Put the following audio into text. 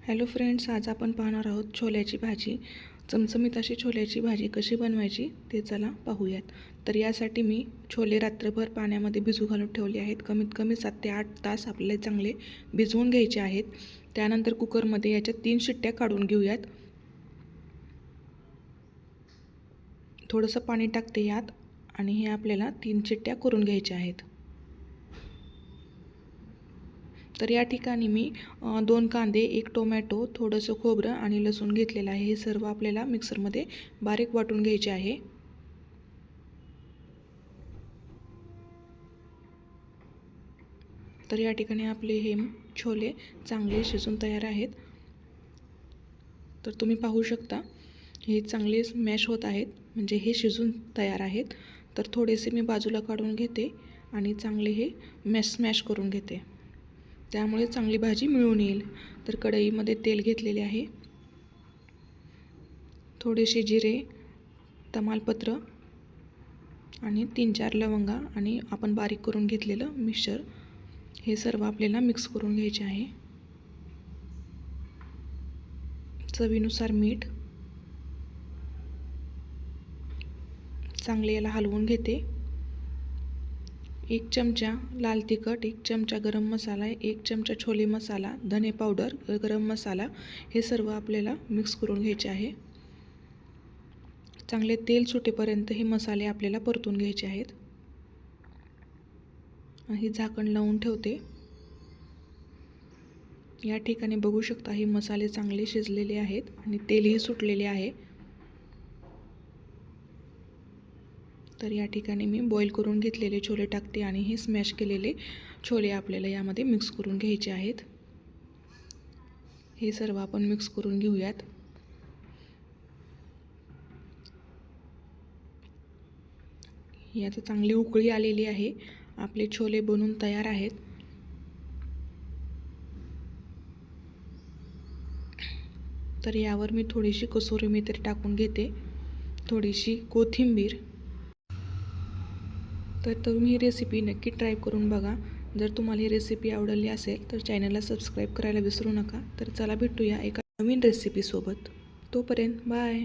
Hello friends, आज आपण पाहणार आहोत छोल्याची भाजी. चमचमीत अशी छोल्याची भाजी कशी बनवायची ते चला पाहूयात. तर यासाठी मी छोले रात्रभर पाण्यामध्ये भिजू घालून ठेवले आहेत. कमीत कमी 7 ते 8 तास आपल्याला चांगले भिजवून घ्यायचे आहेत. त्यानंतर कुकरमध्ये याच्या 3 शिट्ट्या काढून घेऊयात. थोडंसं पाणी टाकते यात आणि हे आपल्याला 3 शिट्ट्या करून घ्यायच्या आहेत. तर या ठिकाणी मी 2 कांदे, 1 टोमॅटो, थोडंसं खोबरं आणि लसूण घेतलेलं आहे. हे सर्व आपल्याला मिक्सरमध्ये बारीक वाटून घ्यायचे आहे. तर या ठिकाणी आपले हे छोले चांगले शिजून तयार आहेत. तर तुम्ही पाहू शकता हे चांगले मॅश होत आहेत, म्हणजे हे शिजून तयार आहेत. तर थोडेसे मी बाजूला काढून घेते आणि चांगले हे स्मॅश करून घेते, त्यामुळे चांगली भाजी मिळून येईल. तर कढईमध्ये तेल घेतलेले आहे. थोडेसे जिरे, तमालपत्र आणि 3-4 लवंगा आणि आपण बारीक करून घेतलेलं मिक्सचर, हे सर्व आपल्याला मिक्स करून घ्यायचे आहे. चवीनुसार मीठ. चांगले याला हलवून घेते. 1 चमचा लाल तिखट, 1 चमचा गरम मसाला, 1 चमचा छोले मसाला, धने पावडर, गरम मसाला, हे सर्व आपल्याला मिक्स करून घ्यायचे आहे. चांगले तेल सुटेपर्यंत हे मसाले आपल्याला परतून घ्यायचे आहेत. आणि झाकण लावून ठेवते. या ठिकाणी बघू शकता हे मसाले चांगले शिजलेले आहेत आणि तेलही सुटलेले आहे. तर या ठिकाणी मी बॉईल करून घेतलेले छोले टाकते आणि हे स्मॅश केलेले छोले आपल्याला यामध्ये मिक्स करून घ्यायचे आहेत. हे सर्व आपण मिक्स करून घेऊयात. यात चांगली उकळी आलेली आहे. आपले छोले बनून तयार आहेत. तर यावर मी थोडीशी कसुरी मेथी टाकून घेते, थोडीशी कोथिंबीर. तर तुम्ही ही रेसिपी नक्की ट्राय करून बघा. जर तुम्हाला ही रेसिपी आवडली असेल तर चॅनलला सबस्क्राईब करायला विसरू नका. तर चला भेटूया एका नवीन रेसिपीसोबत. तोपर्यंत बाय.